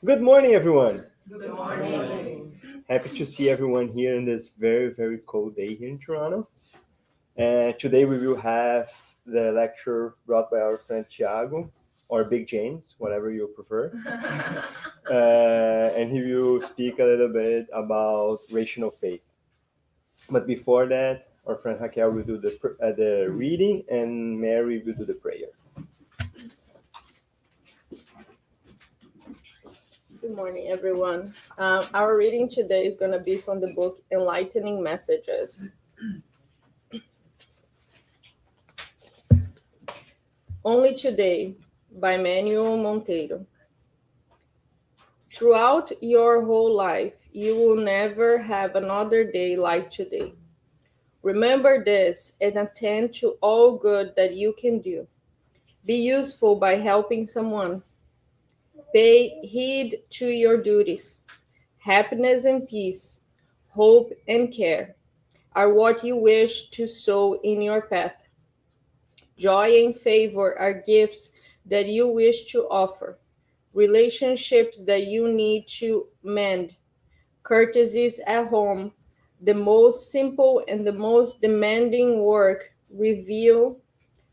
Good morning, everyone. Good morning. Happy to see everyone here in this very, very cold day here in Toronto. And today we will have the lecture brought by our friend Tiago, or Big James, whatever you prefer. And he will speak a little bit about rational faith. But before that, our friend Raquel will do the reading and Mary will do the prayer. Good morning, everyone. Our reading today is going to be from the book Enlightening Messages. Only Today by Manuel Monteiro. Throughout your whole life, you will never have another day like today. Remember this and attend to all good that you can do. Be useful by helping someone. Pay heed to your duties. Happiness and peace, hope and care are what you wish to sow in your path. Joy and favor are gifts that you wish to offer, relationships that you need to mend, courtesies at home, the most simple and the most demanding work, review,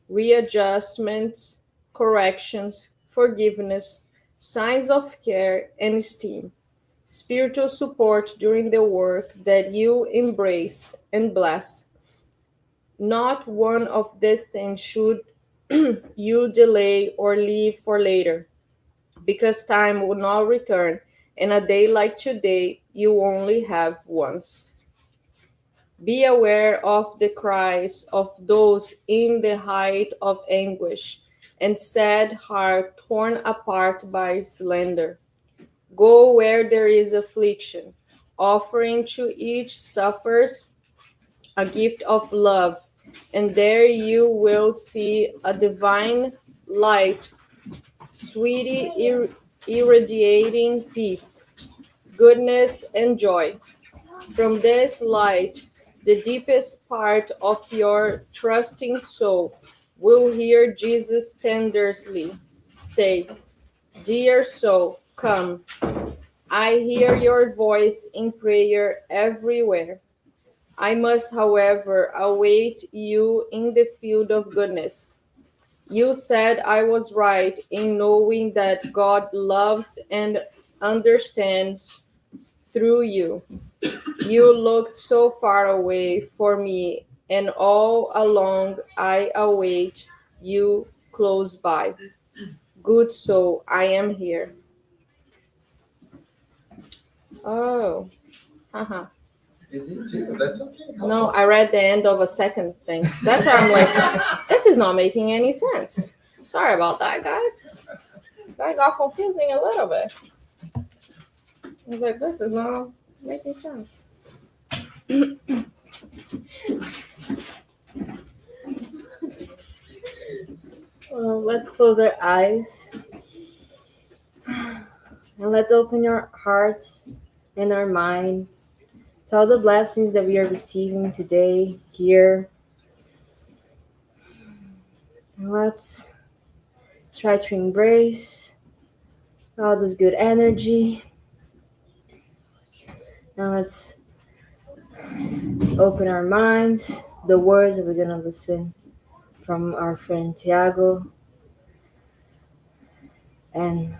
readjustments, corrections, forgiveness, signs of care and esteem, spiritual support during the work that you embrace and bless. Not one of these things should you delay or leave for later, because time will not return, and a day like today you only have once. Be aware of the cries of those in the height of anguish and sad heart torn apart by slander. Go where there is affliction, offering to each suffers a gift of love, and there you will see a divine light, sweetly irradiating peace, goodness, and joy. From this light, the deepest part of your trusting soul will hear Jesus tenderly say, "Dear soul, come. I hear your voice in prayer everywhere. I must, however, await you in the field of goodness. You said I was right in knowing that God loves and understands through you. You looked so far away for me, and all along I await you close by. Good soul, I am here." Oh, haha. You did too. That's okay. No, I read the end of a second thing. That's why I'm like, this is not making any sense. Sorry about that, guys. That got confusing a little bit. I was like, this is not making sense. Well, let's close our eyes. And let's open our hearts and our mind to all the blessings that we are receiving today here. And let's try to embrace all this good energy. Now let's open our minds, the words that we're going to listen from our friend Tiago, and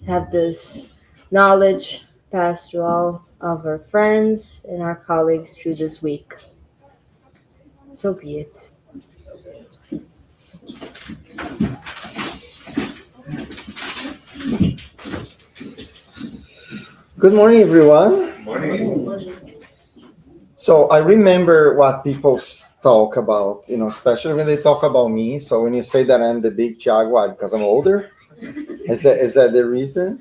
have this knowledge passed to all of our friends and our colleagues through this week. So be it. Good morning, everyone. Morning. So I remember what people talk about, especially when they talk about me. So when you say that I'm the big Tiago, because I'm older, is that the reason?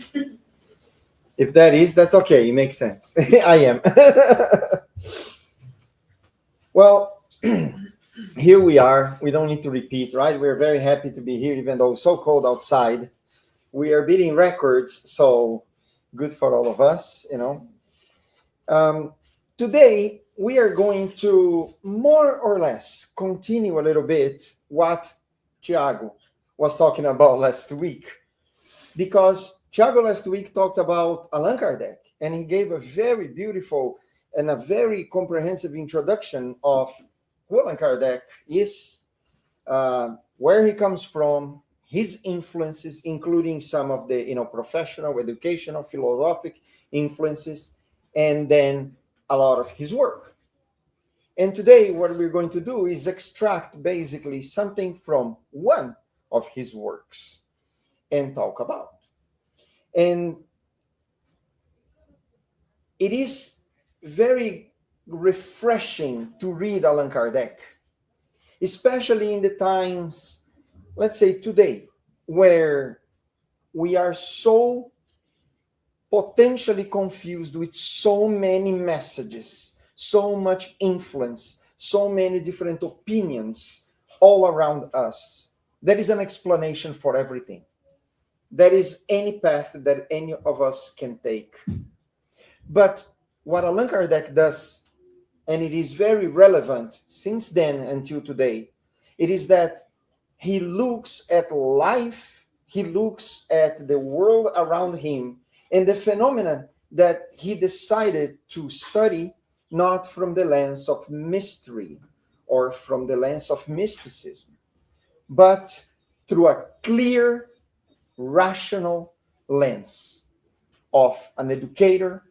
If that is, that's okay. It makes sense. I am. Well, here we are. We don't need to repeat, right? We're very happy to be here, even though it's so cold outside. We are beating records, so good for all of us, Today, we are going to more or less continue a little bit what Tiago was talking about last week, because Tiago last week talked about Allan Kardec, and he gave a very beautiful and a very comprehensive introduction of who Allan Kardec is, where he comes from, his influences, including some of the professional, educational, philosophic influences, and then a lot of his work. And today, what we're going to do is extract basically something from one of his works and talk about. And it is very refreshing to read Allan Kardec, especially in the times, let's say today, where we are so potentially confused with so many messages, so much influence, so many different opinions all around us. There is an explanation for everything. There is any path that any of us can take. But what Allan Kardec does, and it is very relevant since then until today, it is that he looks at life, he looks at the world around him, and the phenomenon that he decided to study not from the lens of mystery or from the lens of mysticism, but through a clear, rational lens of an educator,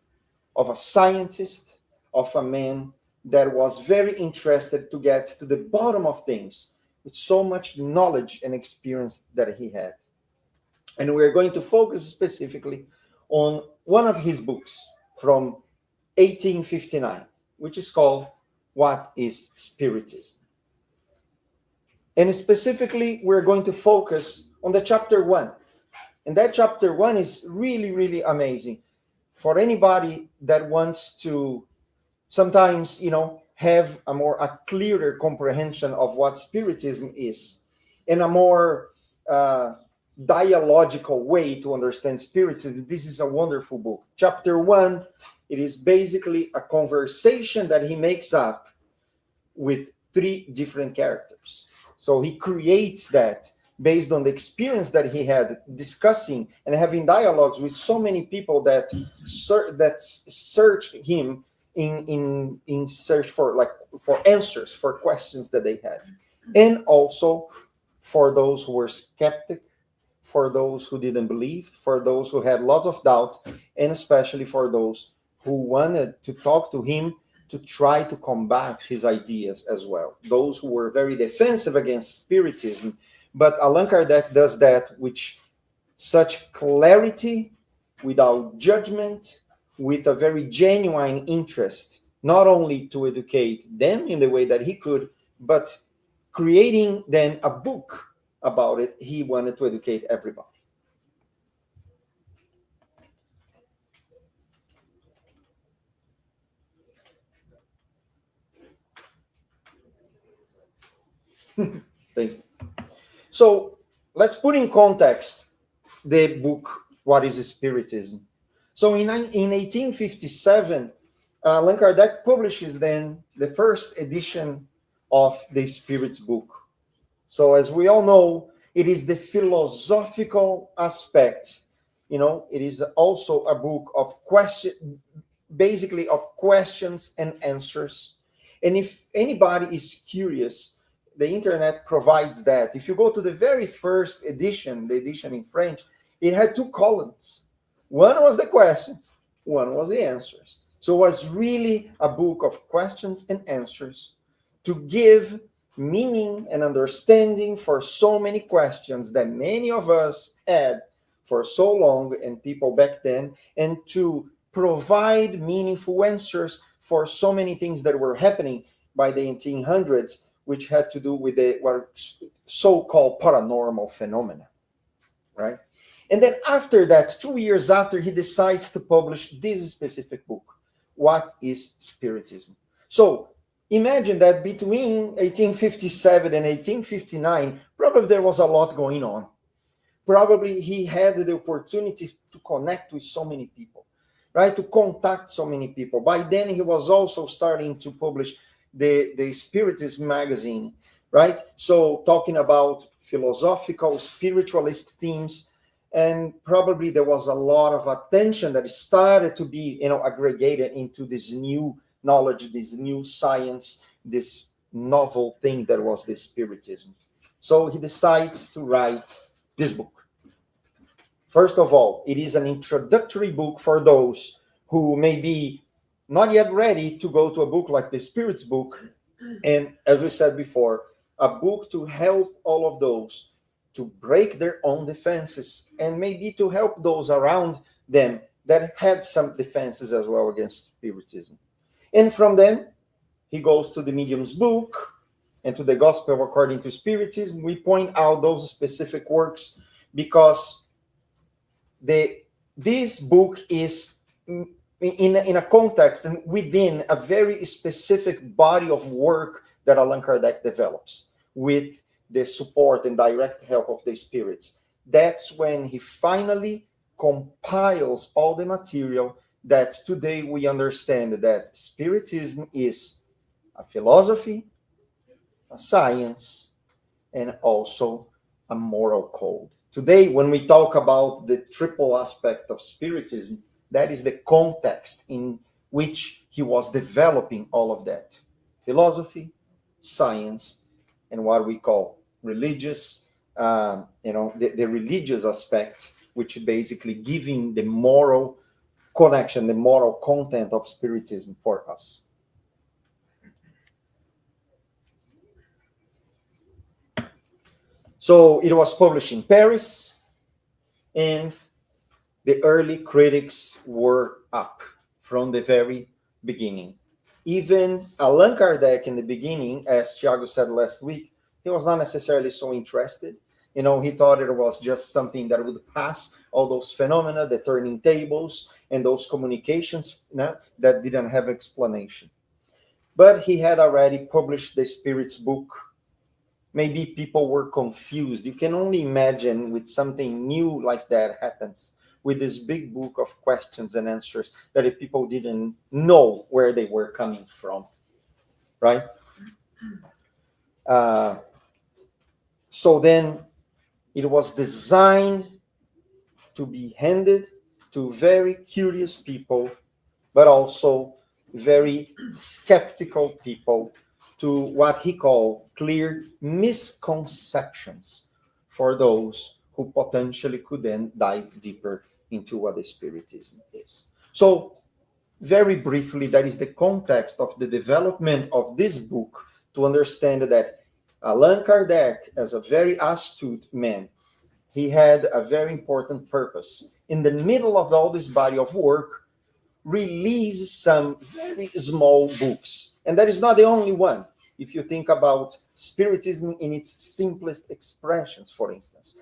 of a scientist, of a man that was very interested to get to the bottom of things with so much knowledge and experience that he had. And we're going to focus specifically on one of his books from 1859, which is called What is Spiritism? And specifically, we're going to focus on the chapter 1. And that chapter 1 is really, really amazing for anybody that wants to sometimes, have a clearer comprehension of what Spiritism is, in a more dialogical way to understand Spiritism. This is a wonderful book. Chapter 1, it is basically a conversation that he makes up with 3 different characters. So he creates that based on the experience that he had discussing and having dialogues with so many people that searched him in search for answers for questions that they had, and also for those who were skeptic, for those who didn't believe, for those who had lots of doubt, and especially for those who wanted to talk to him to try to combat his ideas as well. Those who were very defensive against Spiritism. But Allan Kardec does that with such clarity, without judgment, with a very genuine interest, not only to educate them in the way that he could, but creating then a book about it. He wanted to educate everybody. Thank you. So let's put in context the book, What is Spiritism? So in 1857, Allan Kardec publishes then the first edition of the Spirit's book. So as we all know, it is the philosophical aspect. It is also a book of basically of questions and answers. And if anybody is curious, the internet provides that. If you go to the very first edition, the edition in French, it had 2 columns. One was the questions, one was the answers. So it was really a book of questions and answers to give meaning and understanding for so many questions that many of us had for so long, and people back then, and to provide meaningful answers for so many things that were happening by the 1800s, which had to do with the so-called paranormal phenomena, right? And then after that, 2 years after, he decides to publish this specific book, What is Spiritism? So imagine that between 1857 and 1859, probably there was a lot going on. Probably he had the opportunity to connect with so many people, right? To contact so many people. By then, he was also starting to publish the Spiritist magazine, right? So talking about philosophical, spiritualist themes, And probably there was a lot of attention that started to be, aggregated into this new knowledge, this new science, this novel thing that was the Spiritism. So he decides to write this book. First of all, it is an introductory book for those who may be not yet ready to go to a book like the Spirit's book. And as we said before, a book to help all of those to break their own defenses and maybe to help those around them that had some defenses as well against Spiritism. And from them, he goes to the Medium's book and to the Gospel according to Spiritism. We point out those specific works because this book is in a context and within a very specific body of work that Allan Kardec develops with the support and direct help of the spirits. That's when he finally compiles all the material that today we understand that Spiritism is a philosophy, a science, and also a moral code. Today, when we talk about the triple aspect of Spiritism, that is the context in which he was developing all of that. Philosophy, science, and what we call religious, the religious aspect, which is basically giving the moral connection, the moral content of Spiritism for us. So it was published in Paris, and the early critics were up from the very beginning. Even Allan Kardec in the beginning, as Thiago said last week, he was not necessarily so interested. He thought it was just something that would pass, all those phenomena, the turning tables, and those communications that didn't have explanation. But he had already published the Spirit's book. Maybe people were confused. You can only imagine with something new like that happens, with this big book of questions and answers that if people didn't know where they were coming from, right? So then it was designed to be handed to very curious people, but also very skeptical people, to what he called clear misconceptions for those who potentially could then dive deeper into what the Spiritism is. So, very briefly, that is the context of the development of this book, to understand that Allan Kardec, as a very astute man, he had a very important purpose. In the middle of all this body of work, release some very small books. And that is not the only one. If you think about Spiritism in its simplest expressions, for instance,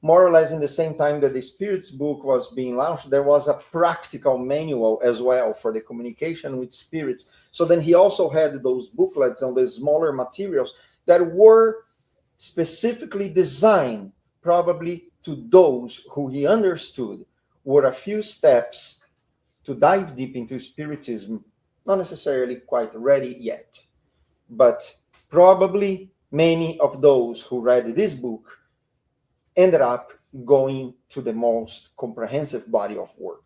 more or less in the same time that the Spirit's book was being launched, there was a practical manual as well for the communication with spirits. So then he also had those booklets on the smaller materials that were specifically designed probably to those who he understood were a few steps to dive deep into Spiritism, not necessarily quite ready yet. But probably many of those who read this book ended up going to the most comprehensive body of work.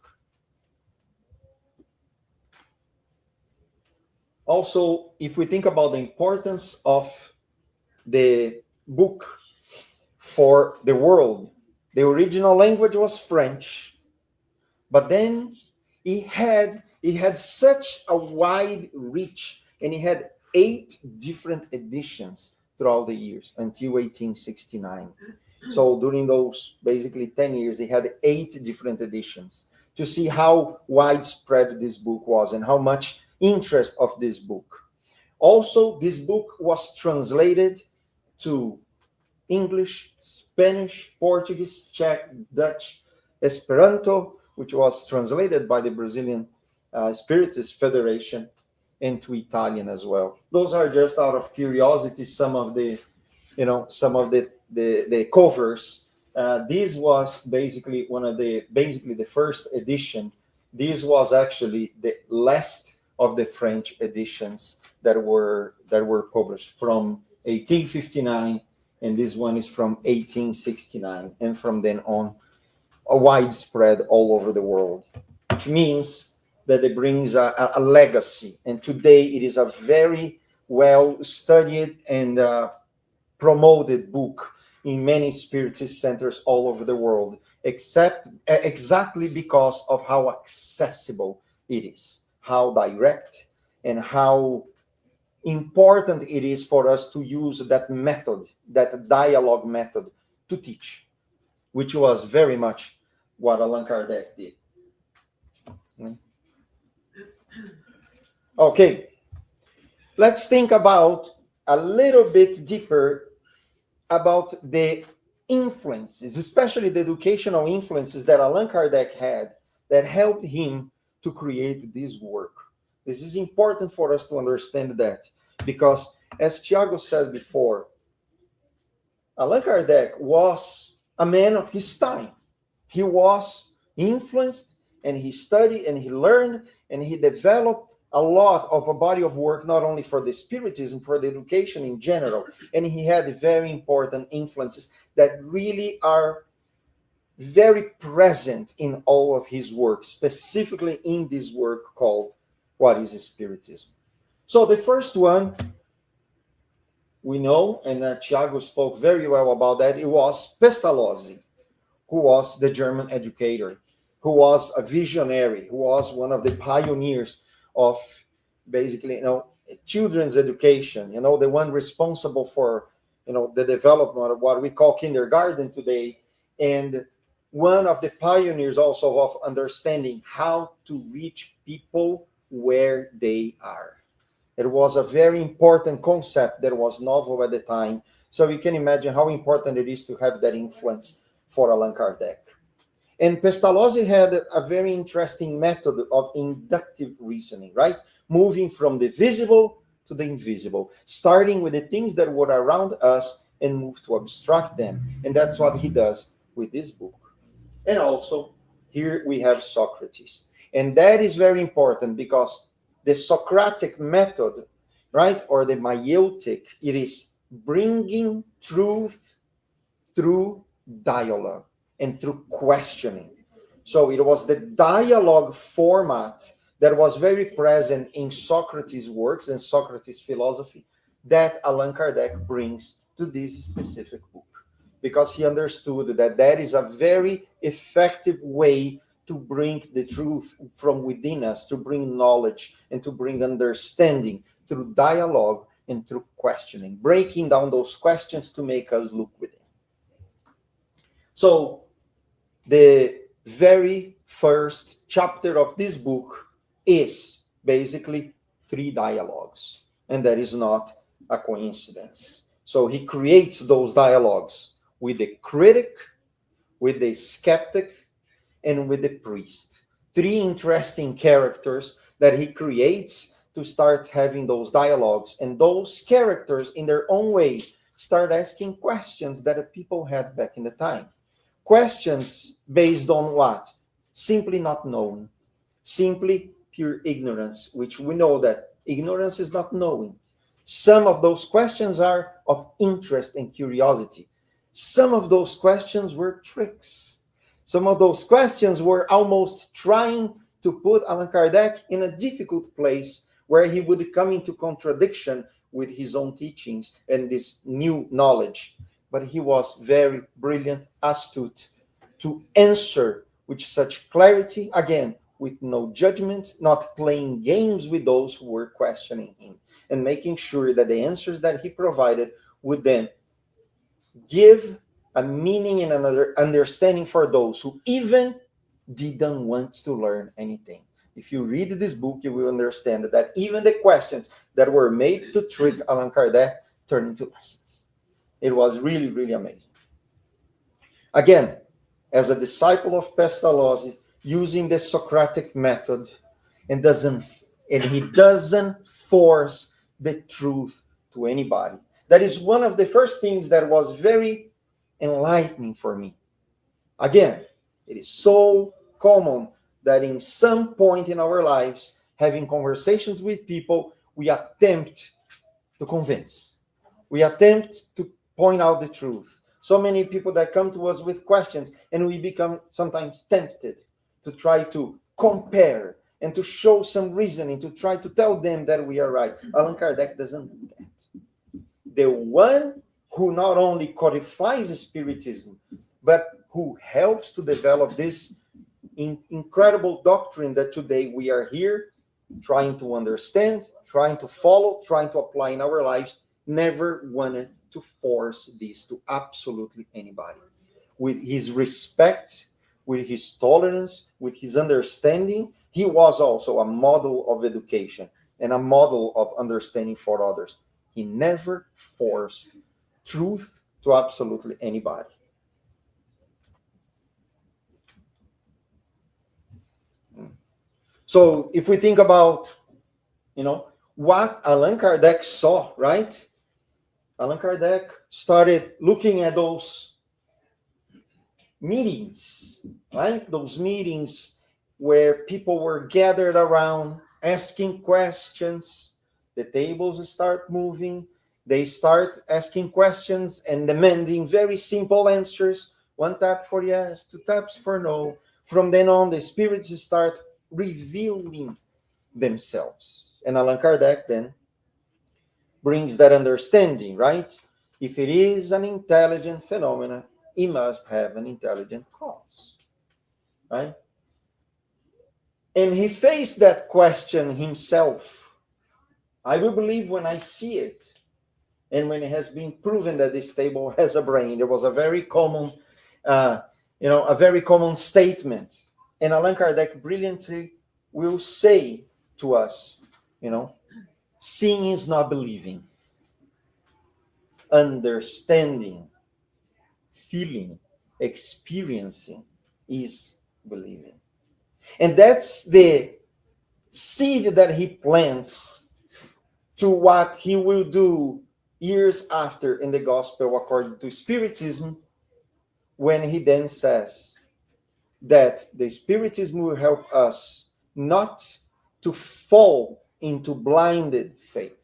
Also, if we think about the importance of the book for the world, the original language was French, but then it had such a wide reach, and it had 8 different editions throughout the years until 1869. So during those basically 10 years, he had 8 different editions, to see how widespread this book was and how much interest of this book. Also, this book was translated to English, Spanish, Portuguese, Czech, Dutch, Esperanto, which was translated by the Brazilian Spiritist Federation, and to Italian as well. Those are just out of curiosity some of the covers. This was basically the first edition. This was actually the last of the French editions that were published from 1859, and this one is from 1869, and from then on widespread all over the world, which means that it brings a legacy. And today it is a very well studied and promoted book in many spiritist centers all over the world, except exactly because of how accessible it is, how direct, and how important it is for us to use that method, that dialogue method, to teach, which was very much what Allan Kardec did. Okay, let's think about a little bit deeper about the influences, especially the educational influences that Allan Kardec had that helped him to create this work. This is important for us to understand that, because as Tiago said before, Allan Kardec was a man of his time. He was influenced, and he studied, and he learned, and he developed a lot of a body of work, not only for the Spiritism, for the education in general. And he had very important influences that really are very present in all of his work, specifically in this work called What is Spiritism? So the first one, we know, and Tiago spoke very well about that, it was Pestalozzi, who was the German educator, who was a visionary, who was one of the pioneers of basically, children's education, the one responsible for, the development of what we call kindergarten today, and one of the pioneers also of understanding how to reach people where they are. It was a very important concept that was novel at the time. So you can imagine how important it is to have that influence for Allan Kardec. And Pestalozzi had a very interesting method of inductive reasoning, right? Moving from the visible to the invisible, starting with the things that were around us and move to abstract them. And that's what he does with this book. And also, here we have Socrates. And that is very important because the Socratic method, right, or the Maiotic, it is bringing truth through dialogue and through questioning. So it was the dialogue format that was very present in Socrates' works and Socrates' philosophy that Allan Kardec brings to this specific book, because he understood that that is a very effective way to bring the truth from within us, to bring knowledge and to bring understanding through dialogue and through questioning, breaking down those questions to make us look within. So the very first chapter of this book is basically 3 dialogues, and that is not a coincidence. So he creates those dialogues with the critic, with the skeptic, and with the priest. 3 interesting characters that he creates to start having those dialogues, and those characters in their own way start asking questions that the people had back in the time. Questions based on what? Simply not knowing. Simply pure ignorance, which we know that ignorance is not knowing. Some of those questions are of interest and curiosity. Some of those questions were tricks. Some of those questions were almost trying to put Allan Kardec in a difficult place where he would come into contradiction with his own teachings and this new knowledge. But he was very brilliant, astute, to answer with such clarity, again, with no judgment, not playing games with those who were questioning him, and making sure that the answers that he provided would then give a meaning and another understanding for those who even didn't want to learn anything. If you read this book, you will understand that even the questions that were made to trick Allan Kardec turned into lessons. It was really, really amazing. Again, as a disciple of Pestalozzi, using the Socratic method, and he doesn't force the truth to anybody. That is one of the first things that was very enlightening for me. Again, it is so common that in some point in our lives, having conversations with people, we attempt to convince. We attempt to point out the truth. So many people that come to us with questions, and we become sometimes tempted to try to compare and to show some reasoning, to try to tell them that we are right. Allan Kardec doesn't do that. The one who not only codifies Spiritism, but who helps to develop this incredible doctrine that today we are here trying to understand, trying to follow, trying to apply in our lives, never wanted to force this to absolutely anybody. With his respect, with his tolerance, with his understanding, he was also a model of education and a model of understanding for others. He never forced truth to absolutely anybody. So if we think about, what Allan Kardec saw, right? Allan Kardec started looking at those meetings, right? Those meetings where people were gathered around asking questions. The tables start moving. They start asking questions and demanding very simple answers. One tap for yes, two taps for no. From then on, the spirits start revealing themselves. And Allan Kardec then brings that understanding, right? If it is an intelligent phenomenon, it must have an intelligent cause, right? And he faced that question himself. I will believe when I see it. And when it has been proven that this table has a brain, there was a very common, a very common statement. And Allan Kardec brilliantly will say to us, seeing is not believing. Understanding, feeling, experiencing is believing. And that's the seed that he plants to what he will do years after in the gospel according to Spiritism, when he then says that the Spiritism will help us not to fall into blinded faith,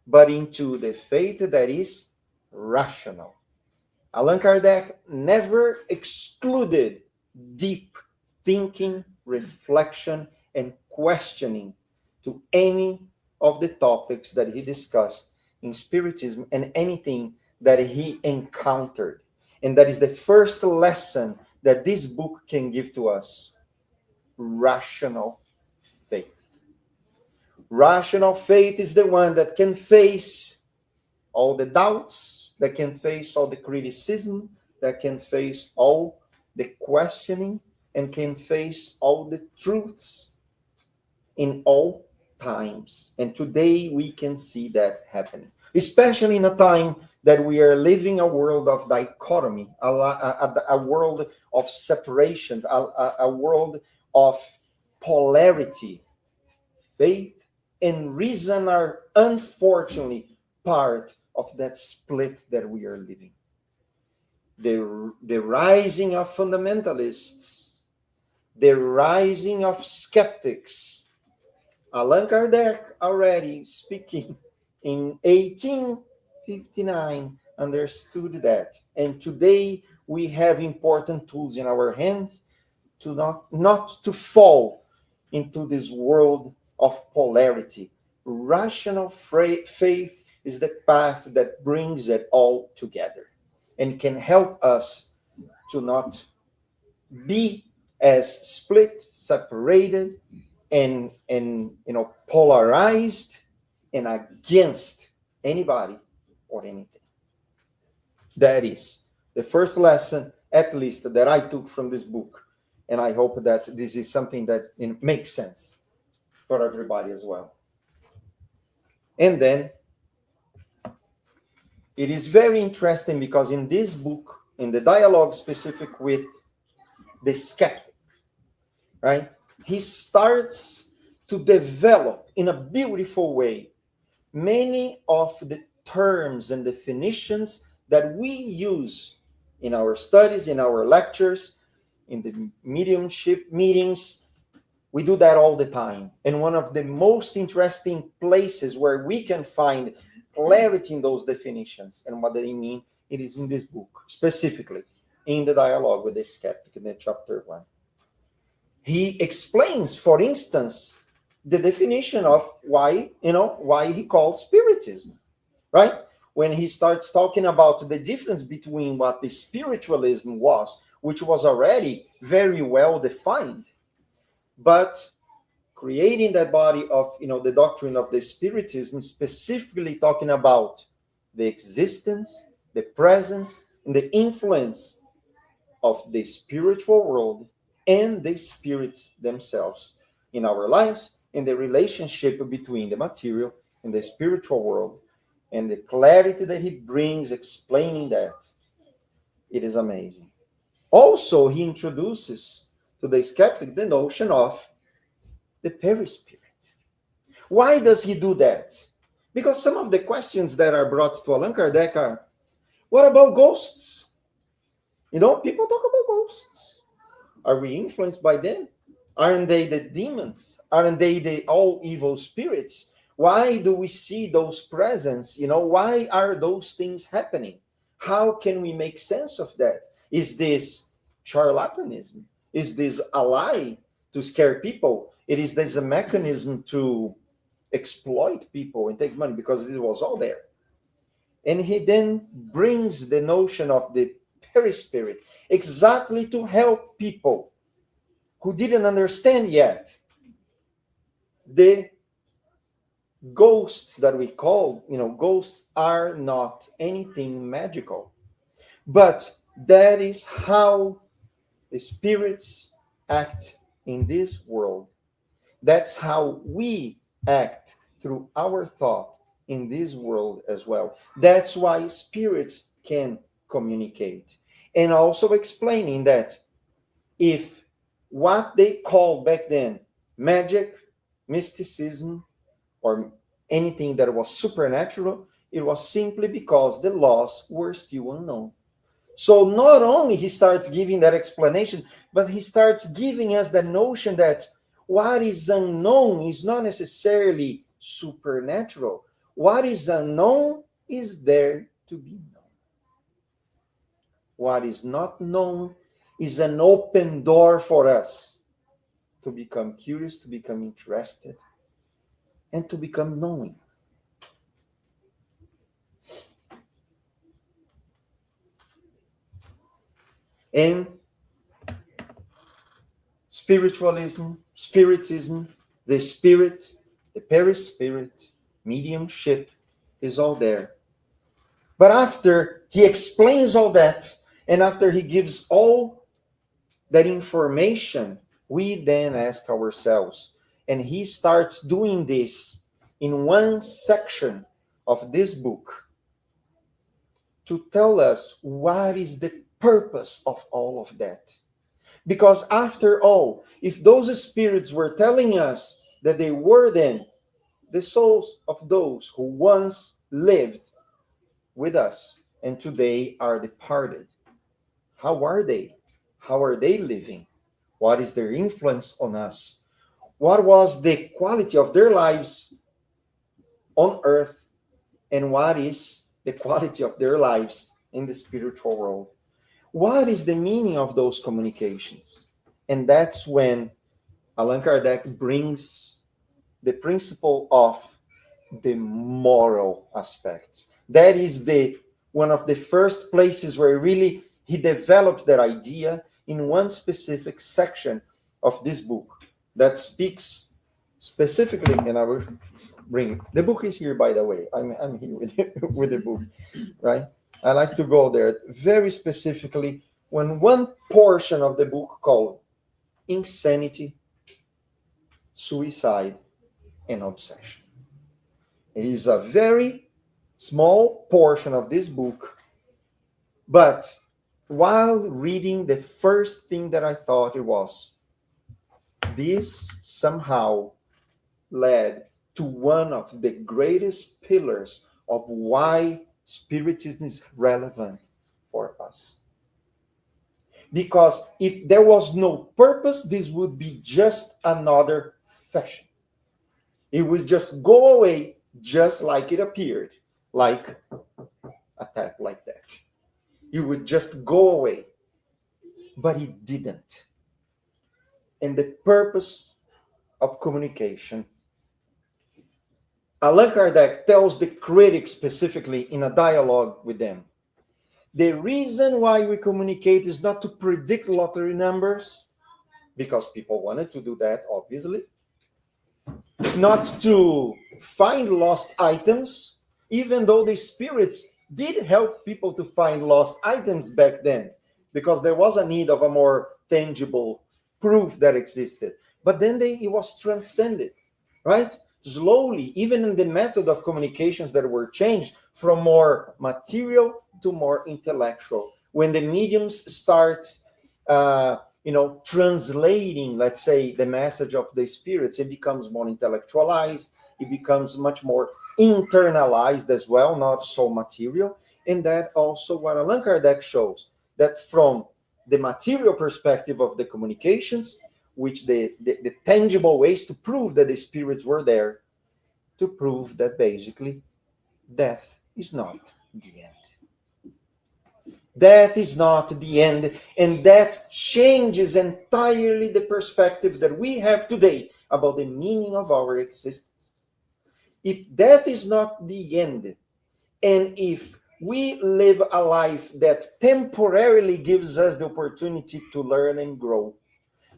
but into the faith that is rational. Allan Kardec never excluded deep thinking, reflection, and questioning to any of the topics that he discussed in Spiritism and anything that he encountered. And that is the first lesson that this book can give to us: rational faith. Rational faith is the one that can face all the doubts, that can face all the criticism, that can face all the questioning, and can face all the truths in all times. And today we can see that happening, especially in a time that we are living a world of dichotomy, a world of separation, a world of polarity. Faith and reason are unfortunately part of that split that we are living. The rising of fundamentalists, the rising of skeptics. Allan Kardec, already speaking in 1859, understood that. And today we have important tools in our hands to not to fall into this world of polarity. Rational faith is the path that brings it all together and can help us to not be as split, separated, and polarized and against anybody or anything. That is the first lesson, at least, that I took from this book. And I hope that this is something that makes sense for everybody as well. And then it is very interesting because in this book, in the dialogue specific with the skeptic, right, he starts to develop in a beautiful way many of the terms and definitions that we use in our studies, in our lectures, in the mediumship meetings. We do that all the time. And one of the most interesting places where we can find clarity in those definitions and what they mean It is in this book, specifically in the dialogue with the skeptic in the chapter 1. He explains, for instance, the definition of why he called Spiritism, right? When he starts talking about the difference between what the spiritualism was, which was already very well defined, but creating that body of, the doctrine of the Spiritism, specifically talking about the existence, the presence, and the influence of the spiritual world and the spirits themselves in our lives, and the relationship between the material and the spiritual world, and the clarity that he brings explaining that. It is amazing. Also, he introduces to the skeptic the notion of the perispirit. Why does he do that? Because some of the questions that are brought to Allan Kardec are, what about ghosts? People talk about ghosts. Are we influenced by them? Aren't they the demons? Aren't they the all evil spirits? Why do we see those presence? Why are those things happening? How can we make sense of that? Is this charlatanism? Is this a lie to scare people? Is this a mechanism to exploit people and take money? Because this was all there. And he then brings the notion of the perispirit exactly to help people who didn't understand yet the ghosts that we call, ghosts are not anything magical, but that is how the spirits act in this world. That's how we act through our thought in this world as well. That's why spirits can communicate. And also explaining that if what they called back then magic, mysticism, or anything that was supernatural, it was simply because the laws were still unknown. So not only he starts giving that explanation, but he starts giving us the notion that what is unknown is not necessarily supernatural. What is unknown is there to be known. What is not known is an open door for us to become curious, to become interested, and to become knowing. And spiritualism, spiritism, the spirit, the perispirit, mediumship is all there. But after he explains all that, and after he gives all that information, we then ask ourselves, and he starts doing this in one section of this book to tell us what is the purpose of all of that. Because after all, if those spirits were telling us that they were then the souls of those who once lived with us and today are departed, how are they? How are they living? What is their influence on us? What was the quality of their lives on earth? And what is the quality of their lives in the spiritual world? What is the meaning of those communications? And that's when Allan Kardec brings the principle of the moral aspect. That is one of the first places where really he develops that idea in one specific section of this book that speaks specifically, and I will bring the book is here, by the way. I'm here with the book, right? I like to go there very specifically when one portion of the book called Insanity, Suicide, and Obsession. It is a very small portion of this book, but while reading, the first thing that I thought it was, this somehow led to one of the greatest pillars of why Spiritism is relevant for us. Because if there was no purpose, this would be just another fashion. It would just go away just like it appeared, like a tap like that. You would just go away. But he didn't. And the purpose of communication, Allan Kardec tells the critics specifically in a dialogue with them, the reason why we communicate is not to predict lottery numbers, because people wanted to do that, obviously. Not to find lost items, even though the spirits did help people to find lost items back then, because there was a need of a more tangible proof that existed. But then it was transcended, right? Slowly, even in the method of communications that were changed from more material to more intellectual. When the mediums start, translating, let's say, the message of the spirits, it becomes more intellectualized, it becomes much more internalized as well, not so material. And that also what Allan Kardec shows, that from the material perspective of the communications, which the tangible ways to prove that the spirits were there, to prove that basically death is not the end. Death is not the end, and that changes entirely the perspective that we have today about the meaning of our existence. If death is not the end, and if we live a life that temporarily gives us the opportunity to learn and grow,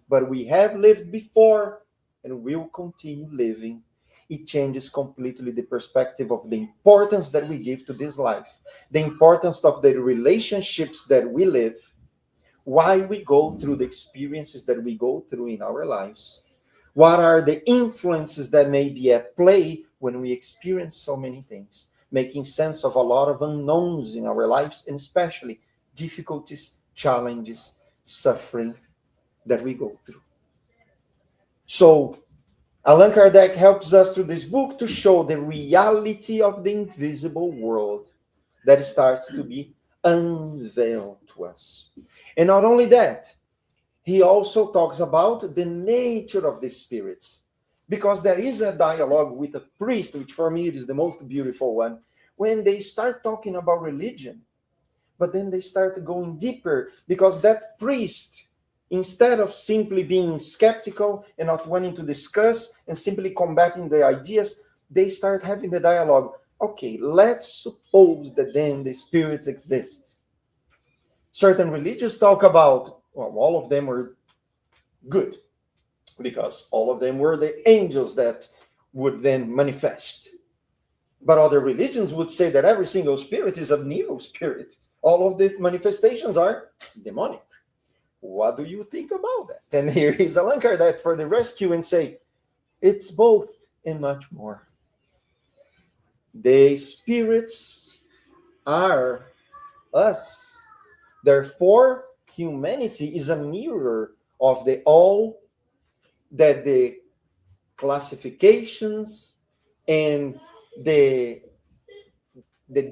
but we have lived before and will continue living, it changes completely the perspective of the importance that we give to this life, the importance of the relationships that we live, why we go through the experiences that we go through in our lives, what are the influences that may be at play when we experience so many things, making sense of a lot of unknowns in our lives, and especially difficulties, challenges, suffering that we go through. So Allan Kardec helps us through this book to show the reality of the invisible world that starts to be unveiled to us. And not only that, he also talks about the nature of the spirits, because there is a dialogue with a priest, which for me is the most beautiful one, when they start talking about religion, but then they start going deeper, because that priest, instead of simply being skeptical and not wanting to discuss and simply combating the ideas, they start having the dialogue. Okay, let's suppose that then the spirits exist. Certain religions talk about, well, all of them were good, because all of them were the angels that would then manifest. But other religions would say that every single spirit is an evil spirit. All of the manifestations are demonic. What do you think about that? And here is Allan Kardec for the rescue and say, it's both and much more. The spirits are us. Therefore, humanity is a mirror of the all that the classifications and the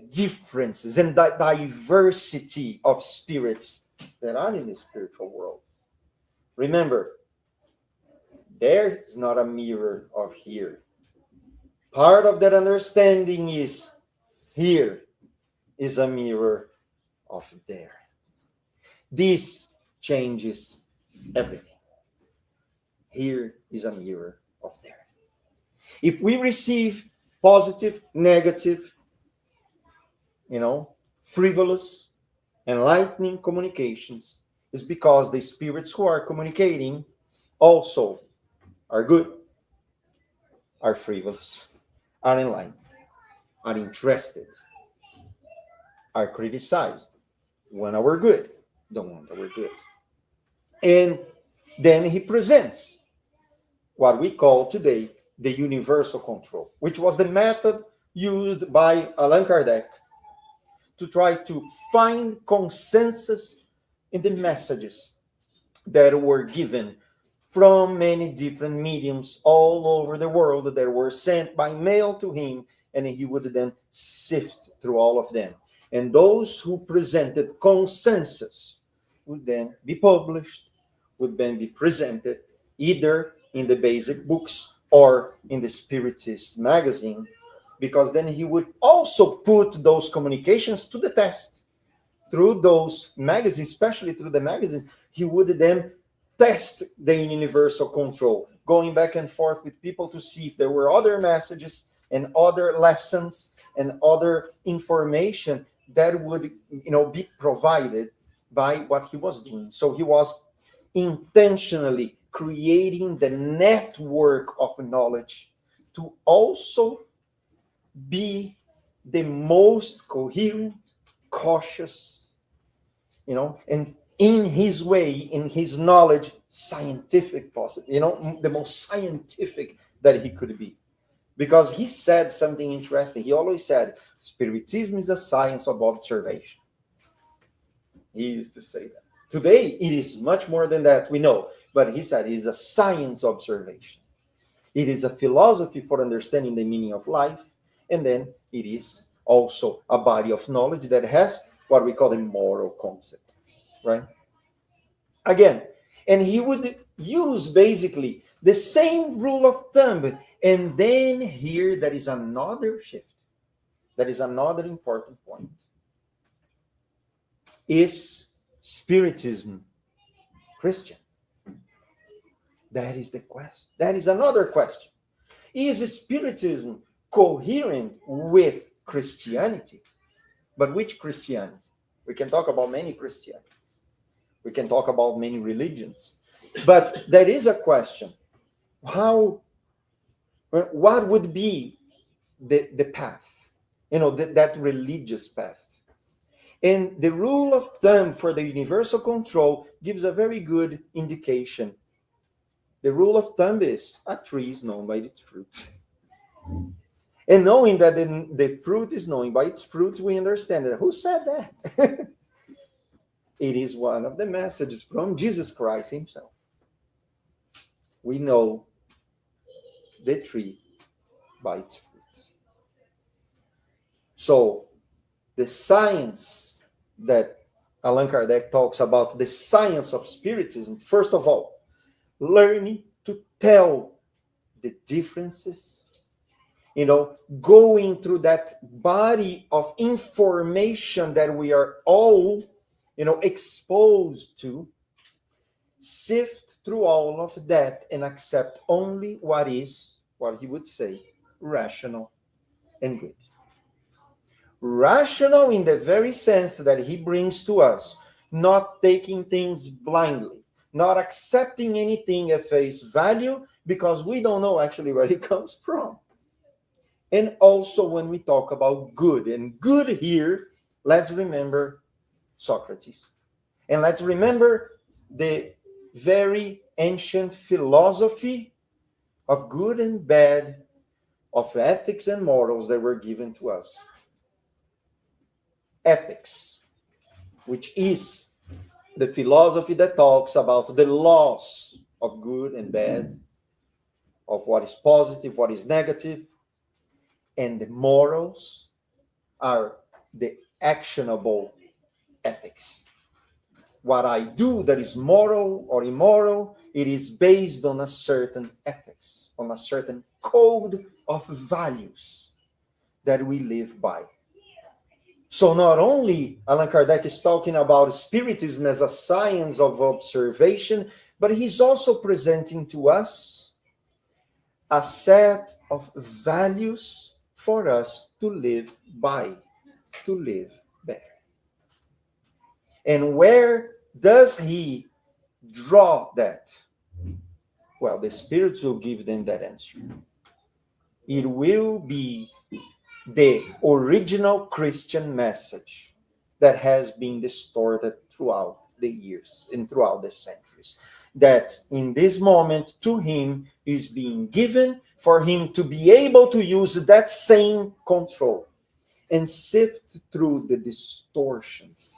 differences and the diversity of spirits that are in the spiritual world. Remember, there is not a mirror of here. Part of that understanding is here is a mirror of there. This changes everything. Here is a mirror of there. If we receive positive, negative, frivolous, enlightening communications, is because the spirits who are communicating also are good, are frivolous, are enlightened, are interested, are criticized, want our good, don't want our good. And then he presents what we call today the universal control, which was the method used by Allan Kardec to try to find consensus in the messages that were given from many different mediums all over the world that were sent by mail to him, and he would then sift through all of them. And those who presented consensus would then be published, would then be presented either in the basic books or in the Spiritist magazine, because then he would also put those communications to the test through those magazines, especially through the magazines, he would then test the universal control, going back and forth with people to see if there were other messages and other lessons and other information that would, be provided by what he was doing. So he was intentionally creating the network of knowledge to also be the most coherent, cautious, and in his way, in his knowledge, scientific possible, the most scientific that he could be. Because he said something interesting. He always said, Spiritism is a science of observation. He used to say that. Today, it is much more than that, we know. But he said it is a science observation. It is a philosophy for understanding the meaning of life. And then it is also a body of knowledge that has what we call the moral consequences, right? Again, and he would use basically the same rule of thumb. And then here there is another shift. That is another important point. Is Spiritism Christian? That is the question. That is another question. Is Spiritism coherent with Christianity? But which Christianity? We can talk about many Christianities. We can talk about many religions. But there is a question. What would be the path? That religious path. And the rule of thumb for the universal control gives a very good indication. The rule of thumb is a tree is known by its fruit. And knowing that the fruit is known by its fruit, we understand that. Who said that? It is one of the messages from Jesus Christ himself. We know the tree by its fruits. So, the science that Allan Kardec talks about, the science of Spiritism, first of all, learning to tell the differences, going through that body of information that we are all, exposed to, sift through all of that and accept only what is, what he would say, rational and good. Rational in the very sense that he brings to us, not taking things blindly, not accepting anything at face value because we don't know actually where it comes from. And also when we talk about good, and good here, let's remember Socrates. And let's remember the very ancient philosophy of good and bad, of ethics and morals that were given to us. Ethics, which is the philosophy that talks about the laws of good and bad, of what is positive, what is negative, and the morals are the actionable ethics. What I do that is moral or immoral, it is based on a certain ethics, on a certain code of values that we live by. So not only Allan Kardec is talking about Spiritism as a science of observation, but he's also presenting to us a set of values for us to live by, to live better. And where does he draw that? Well, the spirits will give them that answer. It will be the original Christian message that has been distorted throughout the years and throughout the centuries. That in this moment to him is being given for him to be able to use that same control and sift through the distortions,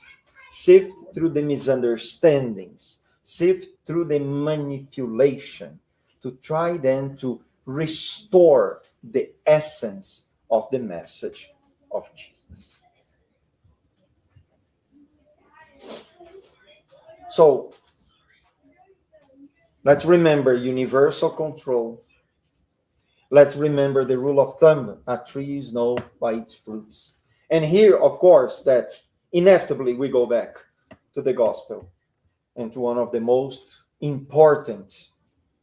sift through the misunderstandings, sift through the manipulation to try then to restore the essence of the message of Jesus. So, let's remember universal control. Let's remember the rule of thumb, a tree is known by its fruits. And here, of course, that inevitably we go back to the gospel and to one of the most important,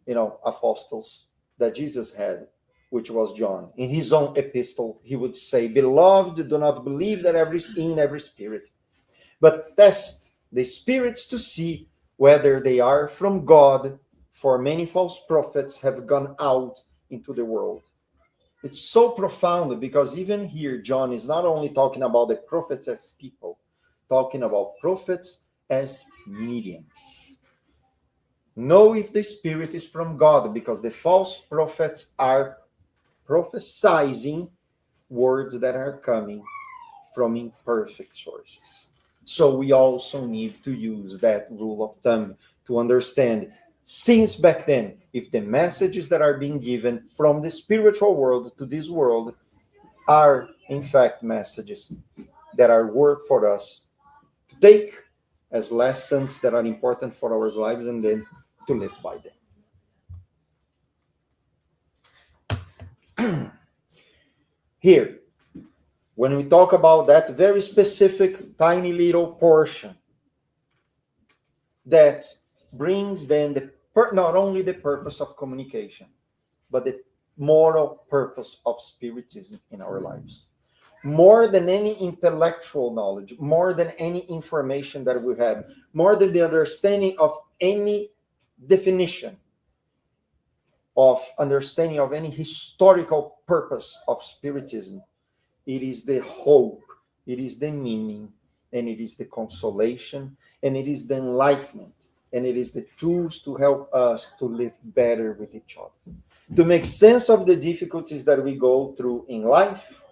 apostles that Jesus had, which was John. In his own epistle, he would say, "Beloved, do not believe that in every spirit, but test the spirits to see whether they are from God, for many false prophets have gone out into the world." It's so profound because even here, John is not only talking about the prophets as people, talking about prophets as mediums. Know if the spirit is from God, because the false prophets are prophesying words that are coming from imperfect sources. So we also need to use that rule of thumb to understand, since back then, if the messages that are being given from the spiritual world to this world are in fact messages that are worth for us to take as lessons that are important for our lives and then to live by them. Here, when we talk about that very specific tiny little portion that brings then not only the purpose of communication, but the moral purpose of spiritism in our lives. More than any intellectual knowledge, more than any information that we have, more than the understanding of any definition of understanding of any historical purpose of spiritism, it is the hope, it is the meaning, and it is the consolation, and it is the enlightenment, and it is the tools to help us to live better with each other, to make sense of the difficulties that we go through in life,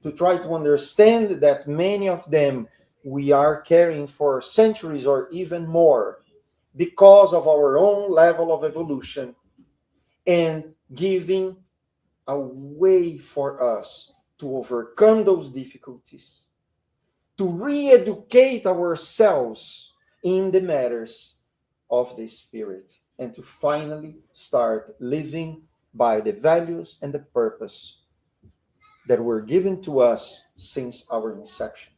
to try to understand that many of them we are carrying for centuries or even more because of our own level of evolution, and giving a way for us to overcome those difficulties, to re-educate ourselves in the matters of the spirit, and to finally start living by the values and the purpose that were given to us since our inception.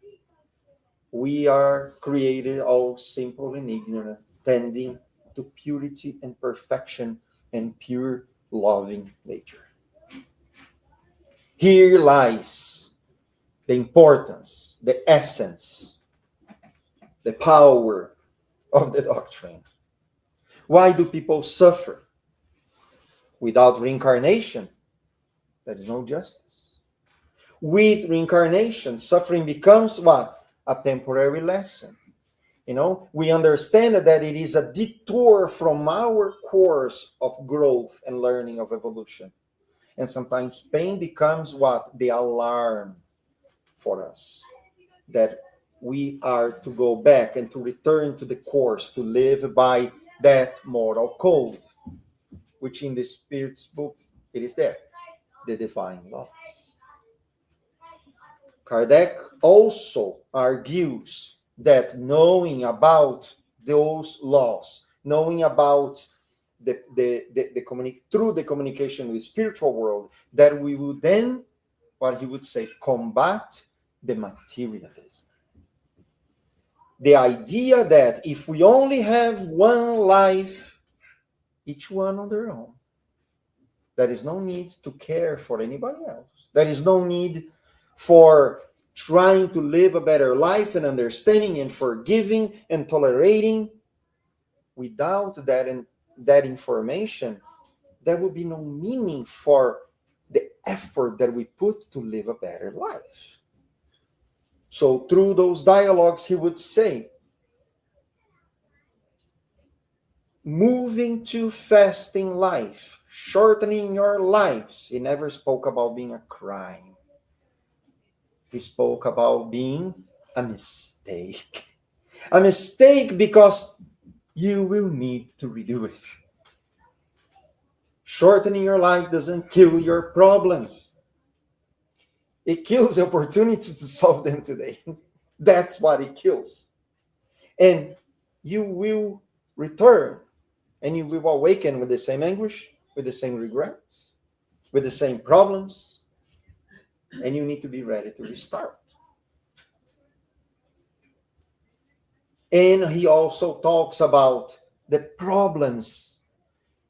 We are created all simple and ignorant, tending to purity and perfection and pure loving nature. Here lies the importance, the essence, the power of the doctrine. Why do people suffer? Without reincarnation, there is no justice. With reincarnation, suffering becomes what? A temporary lesson. We understand that it is a detour from our course of growth and learning of evolution. And sometimes pain becomes what? The alarm for us. That we are to go back and to return to the course, to live by that moral code, which in the Spirit's book, it is there, the divine laws. Kardec also argues that knowing about those laws, knowing about through the communication with the spiritual world, that we would then, what he would say, combat the materialism. The idea that if we only have one life, each one on their own, there is no need to care for anybody else. There is no need for trying to live a better life and understanding and forgiving and tolerating. Without that information, there would be no meaning for the effort that we put to live a better life. So through those dialogues, he would say, moving too fast in life, shortening your lives. He never spoke about being a crime. He spoke about being a mistake. A mistake because you will need to redo it. Shortening your life doesn't kill your problems. It kills the opportunity to solve them today. That's what it kills. And you will return and you will awaken with the same anguish, with the same regrets, with the same problems, and you need to be ready to restart. And he also talks about the problems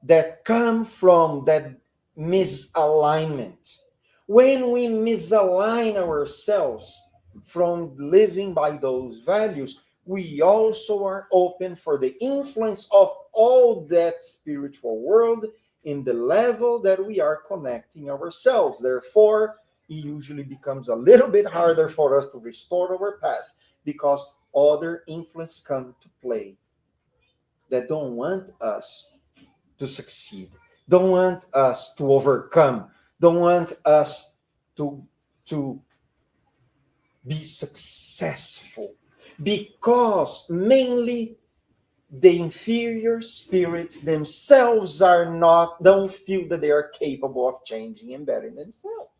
that come from that misalignment. When we misalign ourselves from living by those values, we also are open for the influence of all that spiritual world in the level that we are connecting ourselves. Therefore, it usually becomes a little bit harder for us to restore our path because other influence come to play that don't want us to succeed, don't want us to overcome, don't want us to to be successful, because mainly the inferior spirits themselves are not, don't feel that they are capable of changing and bettering themselves.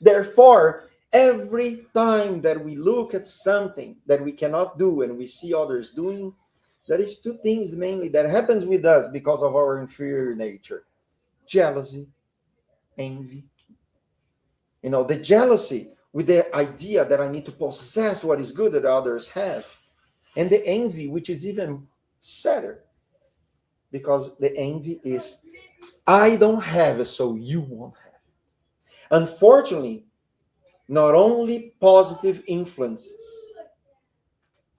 Therefore, every time that we look at something that we cannot do and we see others doing, there is two things mainly that happens with us because of our inferior nature: jealousy, envy. The jealousy with the idea that I need to possess what is good that others have, and the envy, which is even sadder, because the envy is, I don't have it, so you won't have it. Unfortunately, not only positive influences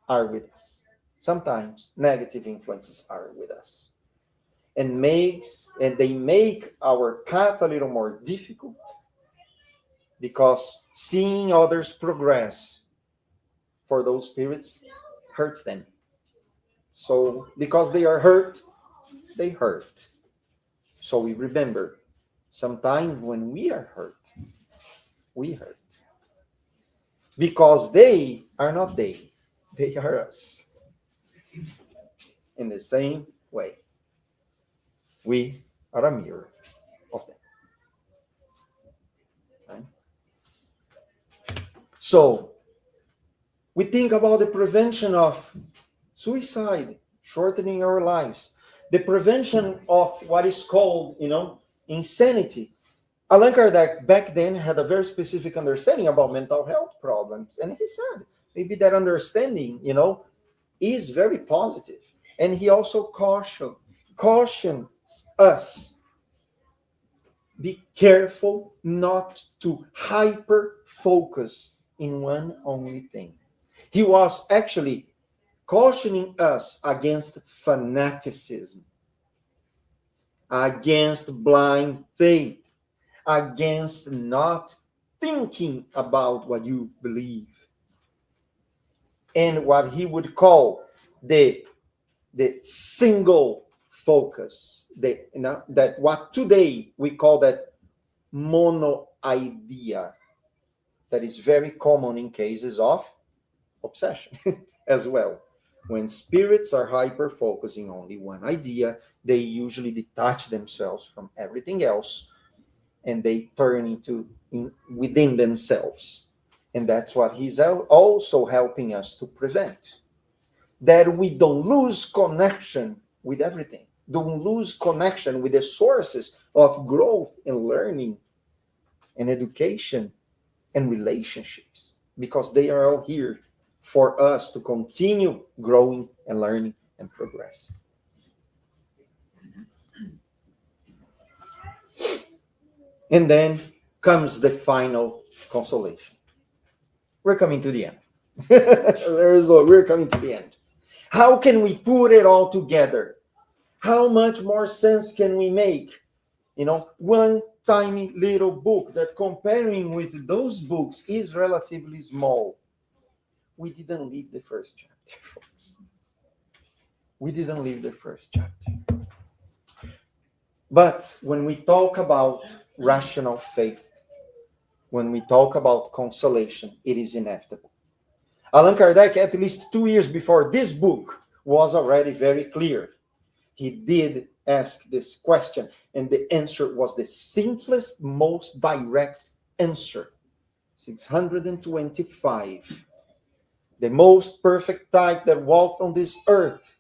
are with us, sometimes negative influences are with us, and they make our path a little more difficult, because seeing others progress for those spirits hurts them. So because they are hurt, they hurt. So we remember, sometimes when we are hurt, we hurt. Because they are not they are us. In the same way, we are a mirror of them. Right? So we think about the prevention of suicide, shortening our lives, the prevention of what is called, insanity. Allan Kardec back then had a very specific understanding about mental health problems, and he said maybe that understanding, is very positive. And he also cautions us, be careful not to hyper focus in one only thing. He was actually cautioning us against fanaticism, against blind faith, against not thinking about what you believe, and what he would call the single focus, that what today we call that mono idea, that is very common in cases of obsession as well. When spirits are hyper focusing only one idea, they usually detach themselves from everything else, and they turn within themselves. And that's what he's also helping us to prevent. That we don't lose connection with everything. Don't lose connection with the sources of growth and learning and education and relationships, because they are all here for us to continue growing and learning and progress. And then comes the final consolation. We're coming to the end. We're coming to the end. How can we put it all together? How much more sense can we make? One tiny little book that, comparing with those books, is relatively small. We didn't leave the first chapter, folks. We didn't leave the first chapter. But when we talk about rational faith, when we talk about consolation, it is inevitable. Allan Kardec, at least 2 years before this book, was already very clear. He did ask this question, and the answer was the simplest, most direct answer. 625. The most perfect type that walked on this earth.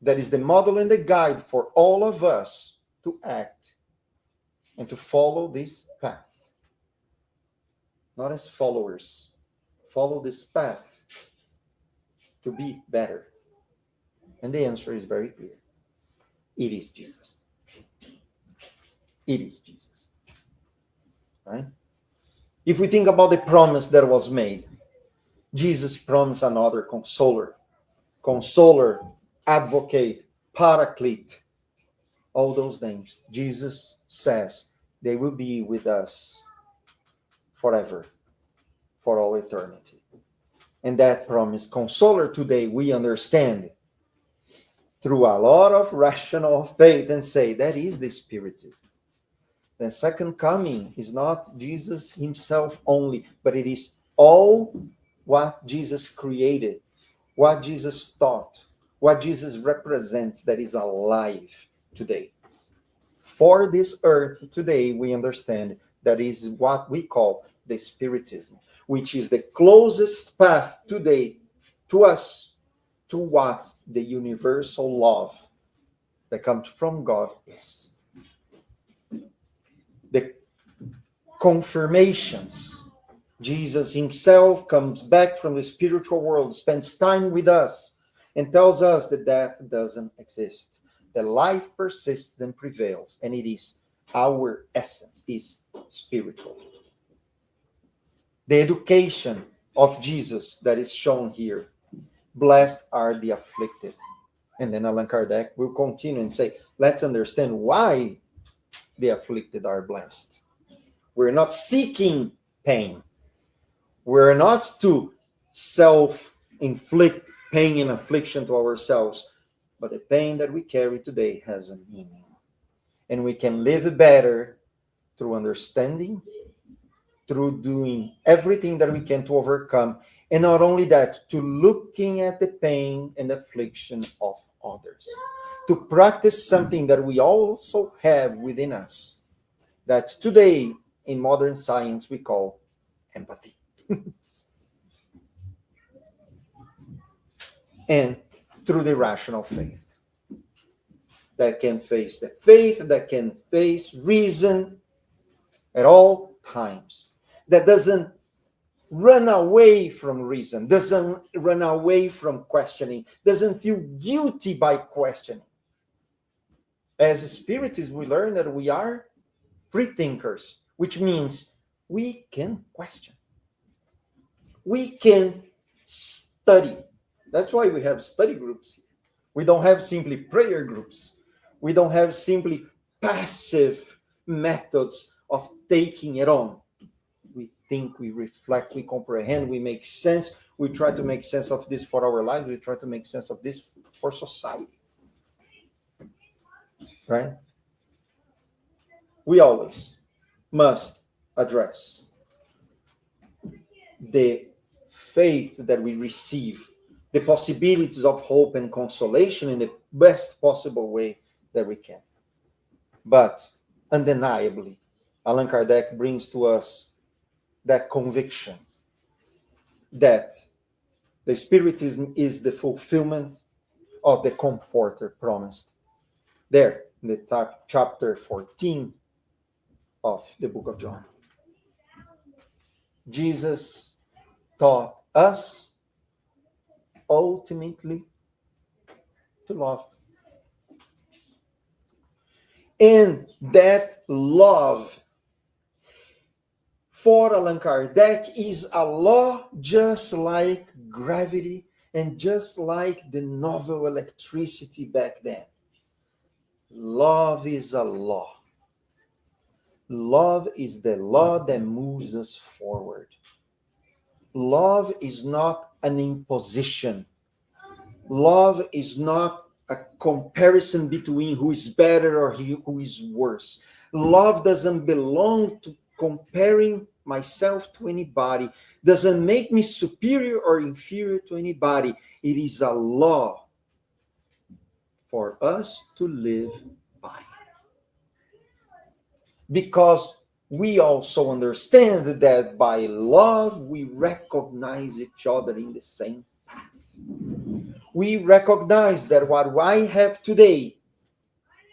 That is the model and the guide for all of us to act and to follow this path. Not as followers. Follow this path to be better? And the answer is very clear. It is Jesus. It is Jesus. Right? If we think about the promise that was made, Jesus promised another consoler, advocate, paraclete, all those names. Jesus says they will be with us forever, for all eternity. And that promise, consoler, today we understand through a lot of rational faith and say that is the Spiritism. The second coming is not Jesus himself only, but it is all what Jesus created, what Jesus taught, what Jesus represents that is alive today. For this earth today, we understand that is what we call the Spiritism, which is the closest path today to us to what the universal love that comes from God is. The confirmations. Jesus himself comes back from the spiritual world, spends time with us, and tells us that death doesn't exist, that life persists and prevails, and it is our essence, is spiritual. The education of Jesus that is shown here, blessed are the afflicted. And then Allan Kardec will continue and say, let's understand why the afflicted are blessed. We're not seeking pain. We're not to self-inflict pain and affliction to ourselves, but the pain that we carry today has a meaning. And we can live better through understanding, through doing everything that we can to overcome, and not only that, to looking at the pain and affliction of others, to practice something that we also have within us, that today in modern science we call empathy. And through the rational faith that can face the faith, that can face reason at all times, that doesn't run away from reason, doesn't run away from questioning, doesn't feel guilty by questioning. As Spiritists, we learn that we are free thinkers, which means we can question. We can study. That's why we have study groups. We don't have simply prayer groups. We don't have simply passive methods of taking it on. We think, we reflect, we comprehend, we make sense. We try to make sense of this for our lives. We try to make sense of this for society. Right? We always must address the faith that we receive, the possibilities of hope and consolation in the best possible way that we can. But undeniably, Allan Kardec brings to us that conviction that the Spiritism is the fulfillment of the Comforter promised. There, in the chapter 14 of the book of John. Jesus taught us ultimately to love. And that love for Allan Kardec is a law just like gravity and just like the novel electricity back then. Love is a law. Love is the law that moves us forward. Love is not an imposition. Love is not a comparison between who is better or who is worse. Love doesn't belong to comparing myself to anybody. Doesn't make me superior or inferior to anybody. It is a law for us to live by. Because we also understand that by love we recognize each other in the same path. We recognize that what I have today,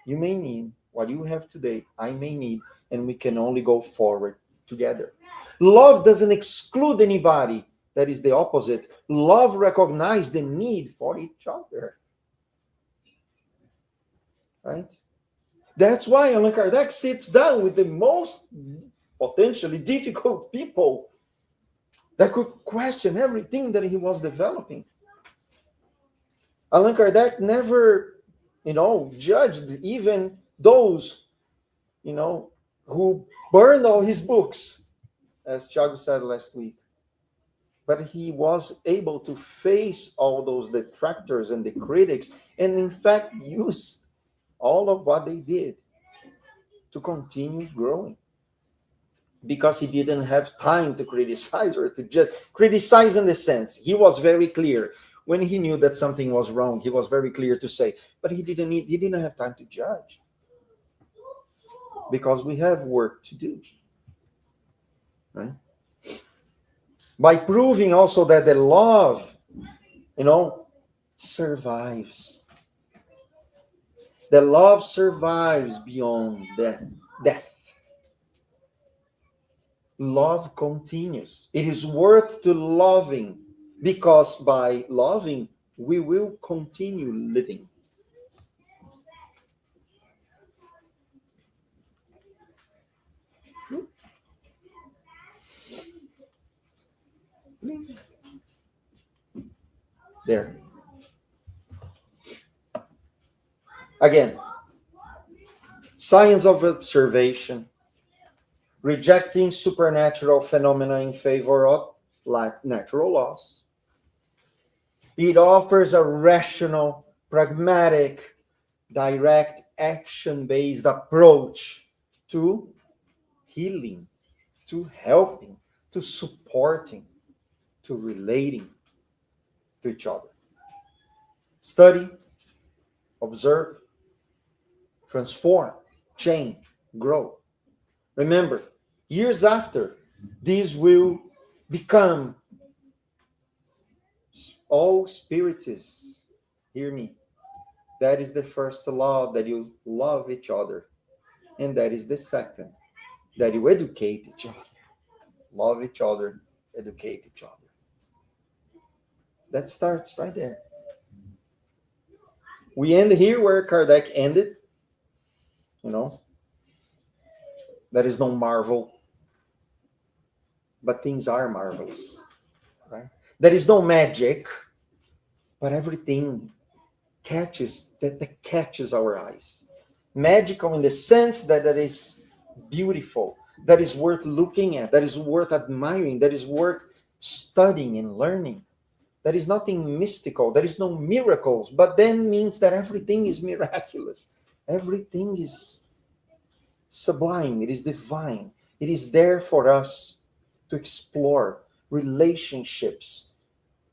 you may need. What you have today, I may need. And we can only go forward together. Love doesn't exclude anybody that is the opposite. Love recognizes the need for each other. Right? That's why Allan Kardec sits down with the most potentially difficult people that could question everything that he was developing. Allan Kardec never, judged even those, who burned all his books, as Thiago said last week. But he was able to face all those detractors and the critics, and in fact use all of what they did to continue growing. Because he didn't have time to criticize or to just criticize in the sense. He was very clear. When he knew that something was wrong, he was very clear to say, but he didn't have time to judge. Because we have work to do. Right? By proving also that the love, survives. The love survives beyond death. Love continues. It is worth to loving, because by loving, we will continue living. Please. There. Again, science of observation, rejecting supernatural phenomena in favor of natural laws. It offers a rational, pragmatic, direct, action-based approach to healing, to helping, to supporting, to relating to each other. Study, observe, transform, change, grow. Remember, years after, these will become all spiritists. Hear me. That is the first law, that you love each other. And that is the second, that you educate each other. Love each other, educate each other. That starts right there. We end here where Kardec ended. There is no marvel, but things are marvelous, right? There is no magic, but everything catches our eyes. Magical in the sense that is beautiful, that is worth looking at, that is worth admiring, that is worth studying and learning. There is nothing mystical, there is no miracles, but then means that everything is miraculous. Everything is sublime, it is divine. It is there for us to explore relationships,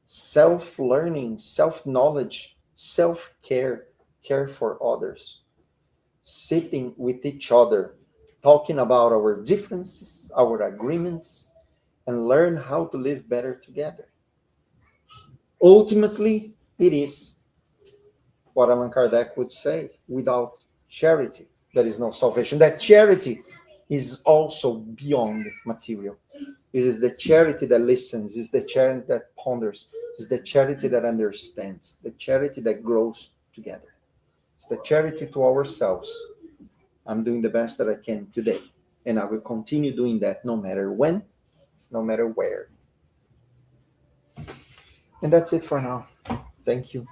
self-learning, self-knowledge, self-care, care for others, sitting with each other, talking about our differences, our agreements, and learn how to live better together. Ultimately, it is what Allan Kardec would say: without charity, there is no salvation. That charity is also beyond material. It is the charity that listens, it is the charity that ponders, it is the charity that understands, the charity that grows together. It's the charity to ourselves. I'm doing the best that I can today, and I will continue doing that no matter when, no matter where. And that's it for now. Thank you.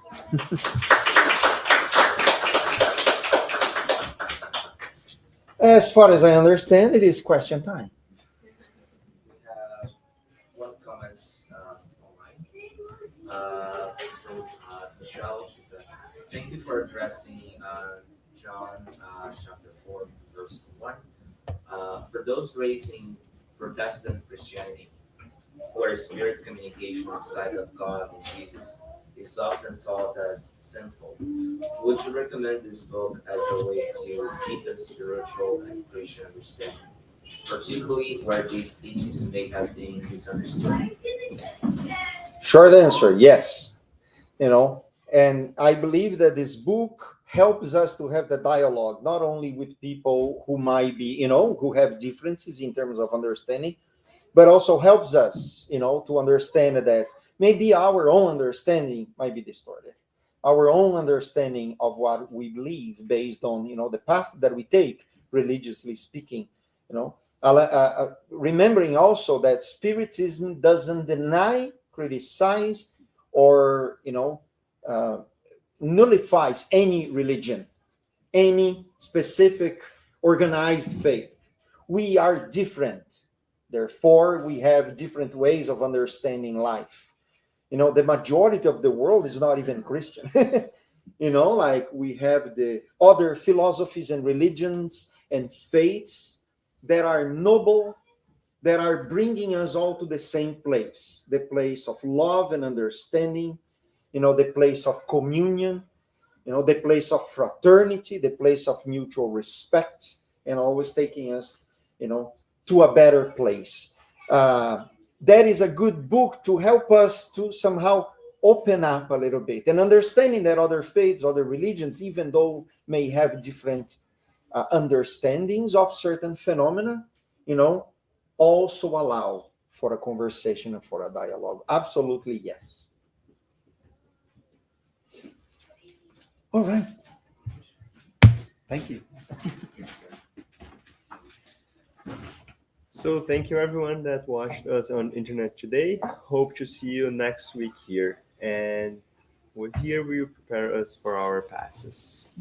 As far as I understand, it is question time. We have one comment online. It's from Michelle. She says, "Thank you for addressing John chapter 4, verse 1. For those raising Protestant Christianity, where spirit communication outside of God and Jesus is often taught as sinful, would you recommend this book as a way to deepen spiritual and Christian understanding, particularly where these teachings may have been misunderstood?" Short answer, yes. And I believe that this book helps us to have the dialogue, not only with people who might be, who have differences in terms of understanding, but also helps us, to understand that maybe our own understanding might be distorted. Our own understanding of what we believe based on, the path that we take, religiously speaking, remembering also that Spiritism doesn't deny, criticize, or, uh, nullifies any religion, any specific organized faith. We are different. Therefore, we have different ways of understanding life. The majority of the world is not even Christian. Like we have the other philosophies and religions and faiths that are noble, that are bringing us all to the same place, the place of love and understanding, the place of communion, the place of fraternity, the place of mutual respect, and always taking us, to a better place. That is a good book to help us to somehow open up a little bit and understanding that other faiths, other religions, even though may have different understandings of certain phenomena, also allow for a conversation and for a dialogue. Absolutely, yes. All right. Thank you. So thank you everyone that watched us on internet today. Hope to see you next week here. And with here we will prepare us for our passes.